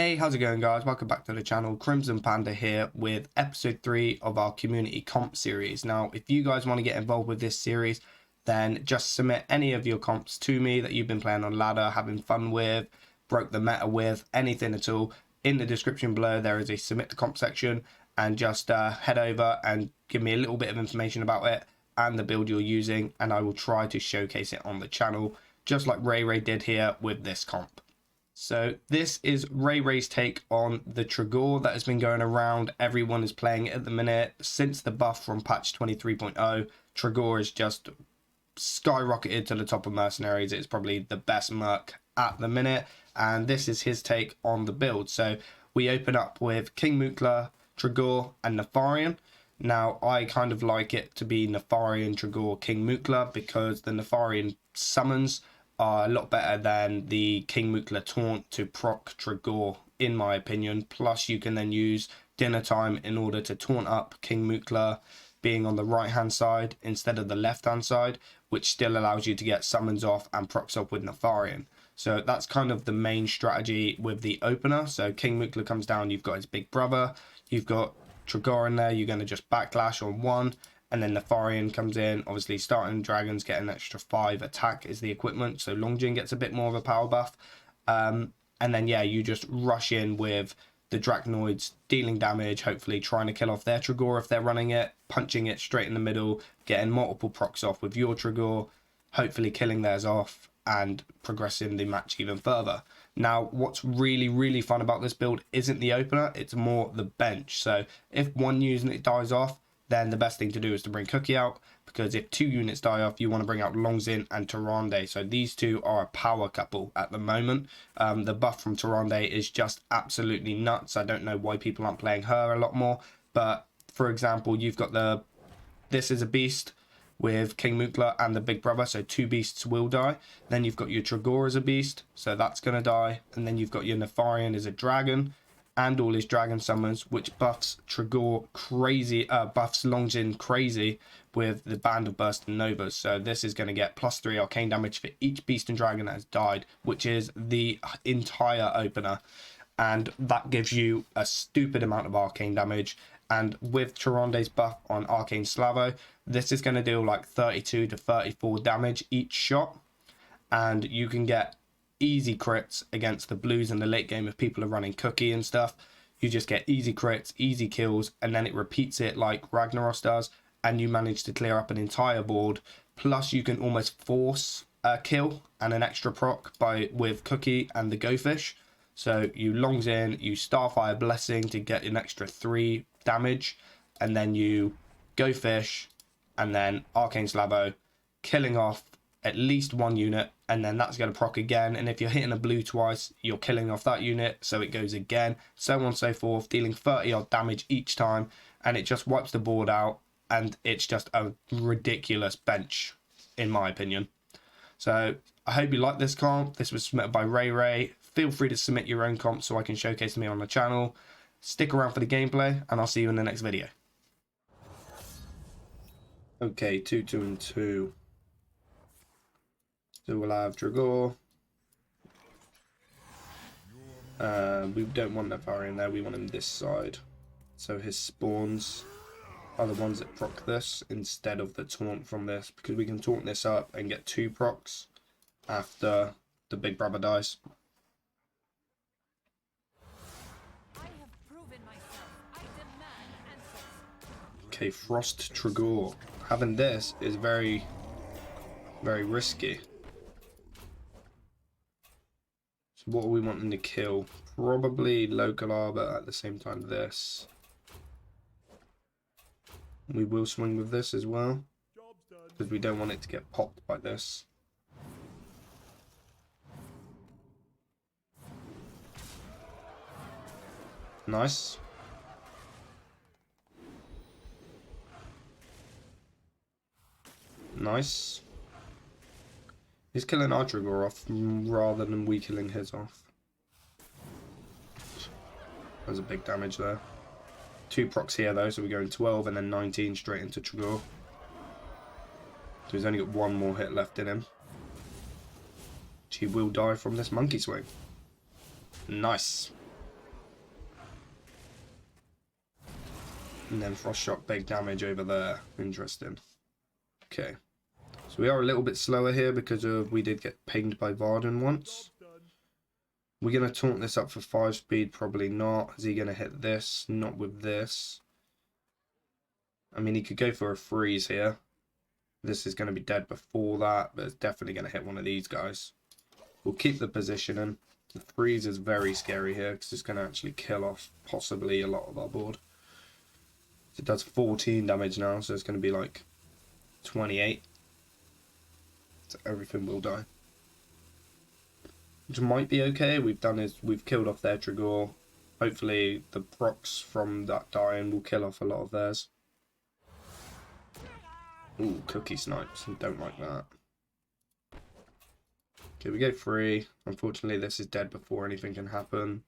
Hey, how's it going, guys? Welcome back to the channel. Crimsonpanda here with episode 3 of our community comp series. Now, if you guys want to get involved with this series, then just submit any of your comps to me that you've been playing on ladder, having fun with, broke the meta with, anything at all. In the description below, there is a submit the comp section, and just head over and give me a little bit of information about it and the build you're using, and I will try to showcase it on the channel, just like Ray did here with this comp. So this is Ray's take on the Tregor that has been going around. Everyone is playing it at the minute. Since the buff from patch 23.0, Tregor has just skyrocketed to the top of Mercenaries. It's probably the best merc at the minute, and this is his take on the build. So we open up with King Mutla, Tregor, and Nefarian. Now, I kind of like it to be Nefarian, Tregor, King Mutla, because the Nefarian summons are a lot better than the King Mutla taunt to proc Tregor, in my opinion. Plus, you can then use dinner time in order to taunt up King Mutla being on the right hand side instead of the left hand side, which still allows you to get summons off and procs up with Nefarian. So that's kind of the main strategy with the opener. So King Mutla comes down, you've got his big brother, you've got Tregor in there, you're going to just backlash on one. And then Nefarian comes in, obviously starting dragons get an extra 5 attack is the equipment, so Longjin gets a bit more of a power buff. And then yeah, you just rush in with the Drachnoids dealing damage, hopefully trying to kill off their Tregor if they're running it, punching it straight in the middle, getting multiple procs off with your Tregor, hopefully killing theirs off and progressing the match even further. Now, what's really fun about this build isn't the opener, it's more the bench. So if one unit dies off, then the best thing to do is to bring Cookie out, because if 2 units die off, you want to bring out Longjin and Tyrande. So these two are a power couple at the moment. The buff from Tyrande is just absolutely nuts. I don't know why people aren't playing her a lot more. But for example, you've got this is a beast with King Mutla and the big brother, so 2 beasts will die. Then you've got your Tregor as a beast, so that's going to die. And then you've got your Nefarian as a dragon, and all his dragon summons, which buffs Tregor crazy, buffs Longjin crazy with the Band of Bursting Novas. So this is going to get +3 arcane damage for each beast and dragon that has died, which is the entire opener. And that gives you a stupid amount of arcane damage. And with Tyrande's buff on Arcane Slavo, this is going to deal like 32 to 34 damage each shot. And you can get easy crits against the blues in the late game if people are running Cookie and stuff. You just get easy crits, easy kills, and then it repeats it like Ragnaros does, and you manage to clear up an entire board. Plus you can almost force a kill and an extra proc with Cookie and the Go Fish. So you longs in, you Starfire Blessing to get an extra 3 damage, and then you Go Fish and then Arcane Slavo, killing off at least 1 unit, and then that's going to proc again. And if you're hitting a blue twice, you're killing off that unit, so it goes again, so on and so forth, dealing 30 odd damage each time, and it just wipes the board out. And it's just a ridiculous bench, in my opinion. So I hope you like this comp. This was submitted by Ray. Feel free to submit your own comp so I can showcase me on the channel. Stick around for the gameplay, and I'll see you in the next video. Okay, 2, 2, and 2. So we'll have Tregor. We don't want Nefarian there, we want him this side. So his spawns are the ones that proc this instead of the taunt from this, because we can taunt this up and get 2 procs after the big brother dies. Okay, Frost Tregor. Having this is very risky. So what are we wanting to kill? Probably Local Arbor at the same time this. We will swing with this as well, because we don't want it to get popped by this. Nice. Nice. He's killing our Tregor off rather than we killing his off. There's a big damage there. 2 procs here though, so we're going 12 and then 19 straight into Tregor. So he's only got 1 more hit left in him. He will die from this monkey swing. Nice. And then Frost Shock, big damage over there. Interesting. Okay. So we are a little bit slower here because we did get pinged by Varden once. We're going to taunt this up for 5 speed. Probably not. Is he going to hit this? Not with this. I mean, he could go for a freeze here. This is going to be dead before that, but it's definitely going to hit one of these guys. We'll keep the positioning. The freeze is very scary here because it's going to actually kill off possibly a lot of our board. It does 14 damage now, so it's going to be like 28. So everything will die. Which might be okay. We've done is we've killed off their Trigor. Hopefully the procs from that dying will kill off a lot of theirs. Ooh, cookie snipes. Don't like that. Okay, we go free. Unfortunately, this is dead before anything can happen.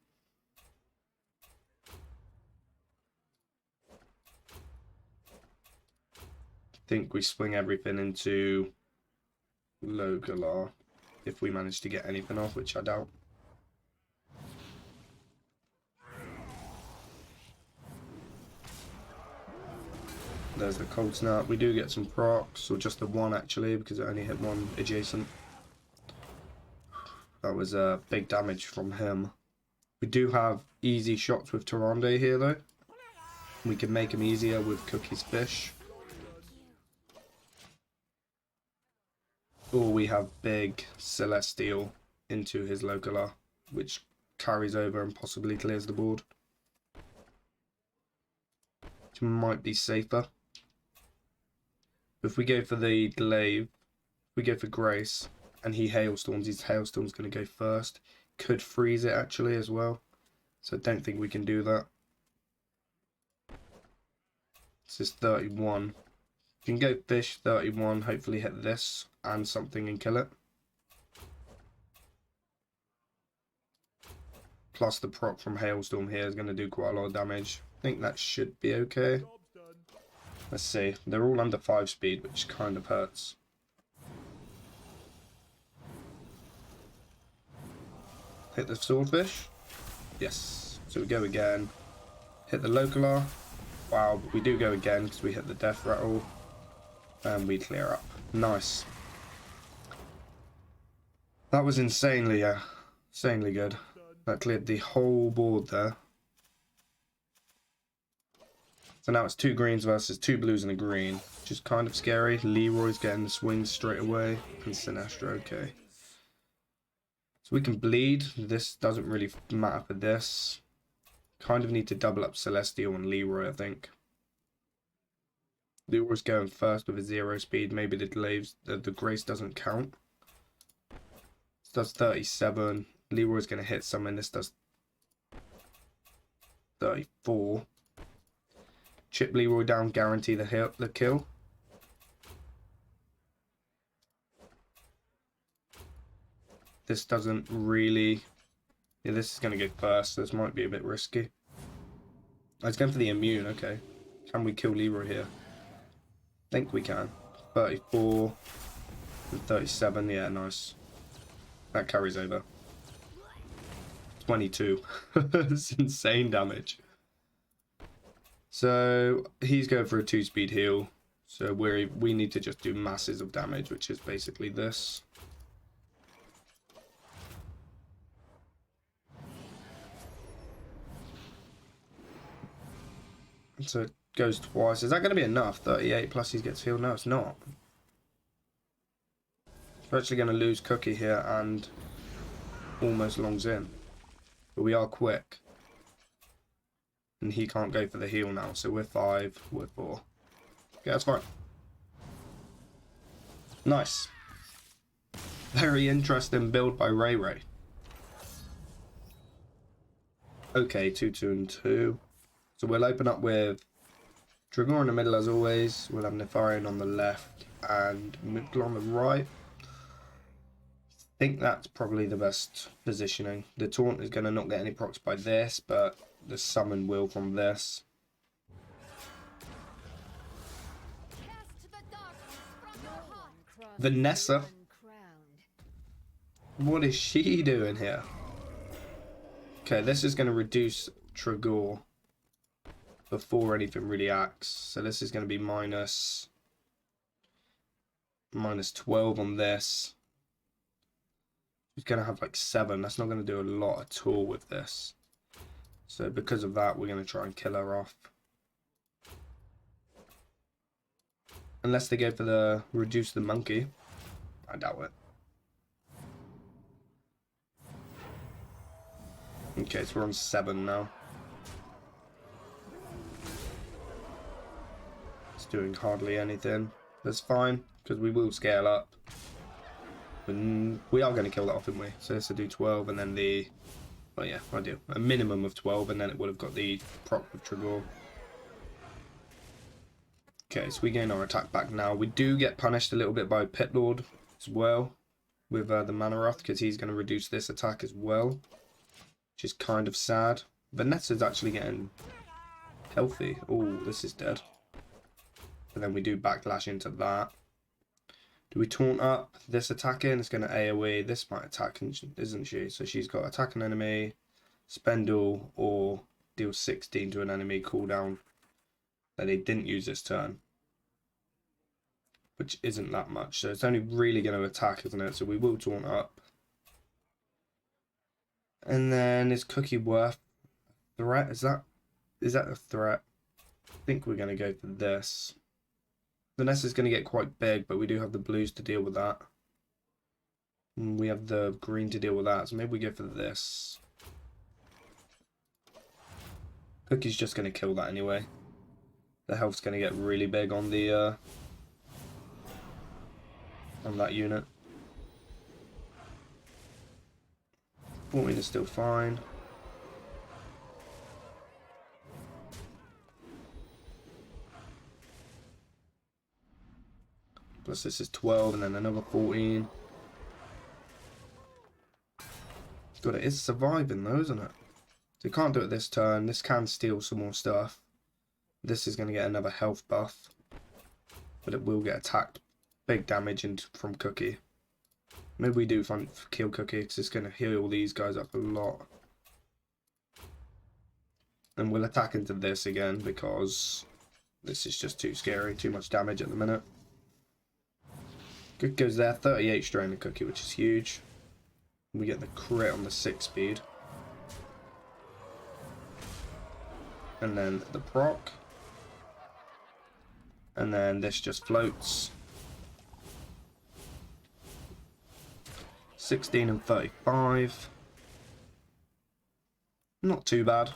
I think we swing everything into Logalar if we manage to get anything off, which I doubt. There's the cold snap. We do get some procs, or just the one actually, because it only hit one adjacent. That was big damage from him. We do have easy shots with Tyrande here though. We can make him easier with Cookie's Fish. Or we have big Celestial into his Logalar, which carries over and possibly clears the board. Which might be safer. If we go for the Glaive, we go for Grace, and he Hailstorms, his Hailstorm's going to go first. Could freeze it actually as well. So I don't think we can do that. This is 31. You can go Fish, 31, hopefully hit this and something and kill it. Plus the proc from Hailstorm here is going to do quite a lot of damage. I think that should be okay. Let's see. They're all under 5 speed, which kind of hurts. Hit the Swordfish. Yes. So we go again. Hit the Logalar. Wow, but we do go again because we hit the Death Rattle. And we clear up. Nice. That was insanely good. That cleared the whole board there. So now it's 2 greens versus 2 blues and a green, which is kind of scary. Leroy's getting the swings straight away, and Sinestro, okay. So we can bleed. This doesn't really matter for this. Kind of need to double up Celestial and Leroy, I think. Leroy's going first with a 0 speed. Maybe the Glaives, the Grace doesn't count. This does 37. Leroy's going to hit something. This does 34. Chip Leroy down, guarantee the kill. This doesn't really... Yeah, this is going to go first. This might be a bit risky. Oh, it's going for the immune, okay. Can we kill Leroy here? I think we can. 34 and 37, yeah, nice. That carries over. 22. That's insane damage. So he's going for a 2-speed heal. So we need to just do masses of damage, which is basically this. So it goes twice. Is that going to be enough? 38 plus he gets healed? No, it's not. We're actually going to lose Cookie here and almost longs in. But we are quick. And he can't go for the heal now. So we're 5, we're 4. Okay, that's fine. Nice. Very interesting build by Ray Ray. Okay, 2, 2, and 2. So we'll open up with Trigor in the middle as always. We'll have Nefarian on the left and Mookla on the right. I think that's probably the best positioning. The taunt is going to not get any procs by this, but the summon will from this. Vanessa? What is she doing here? Okay, this is going to reduce Trigor. before anything really acts. So this is going to be minus 12 on this. He's going to have like 7. That's not going to do a lot at all with this. So because of that, we're going to try and kill her off. Unless they go for the reduce the monkey. I doubt it. Okay, so we're on 7 now. It's doing hardly anything. That's fine, because we will scale up. And we are going to kill that off, aren't we? So this will do 12, and then the... Well, yeah, I do. A minimum of 12, and then it would have got the proc with Trigger. Okay, so we gain our attack back now. We do get punished a little bit by Pit Lord as well, with the Mana Wrath, because he's going to reduce this attack as well, which is kind of sad. Vanessa's actually getting healthy. Oh, this is dead. And then we do backlash into that. Do we taunt up this attacking? It's going to AoE. This might attack, isn't she? So she's got attack an enemy, spend all, or deal 16 to an enemy cooldown that they didn't use this turn, which isn't that much. So it's only really going to attack, isn't it? So we will taunt up. And then is Cookie worth threat? Is that a threat? I think we're going to go for this. Vanessa's going to get quite big, but we do have the blues to deal with that. And we have the green to deal with that, so maybe we go for this. Cookie's just going to kill that anyway. The health's going to get really big on the on that unit. 14 is still fine. Plus this is 12 and then another 14. God, it is surviving though, isn't it? So you can't do it this turn. This can steal some more stuff. This is going to get another health buff. But it will get attacked. Big damage from Cookie. Maybe we do kill Cookie because it's going to heal these guys up a lot. And we'll attack into this again because this is just too scary. Too much damage at the minute. Good goes there. 38 strain of Cookie, which is huge. We get the crit on the 6 speed. And then the proc. And then this just floats. 16 and 35. Not too bad.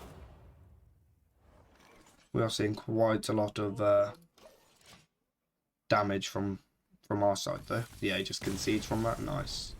We are seeing quite a lot of damage from our side though. Yeah, he just concedes from that. Nice.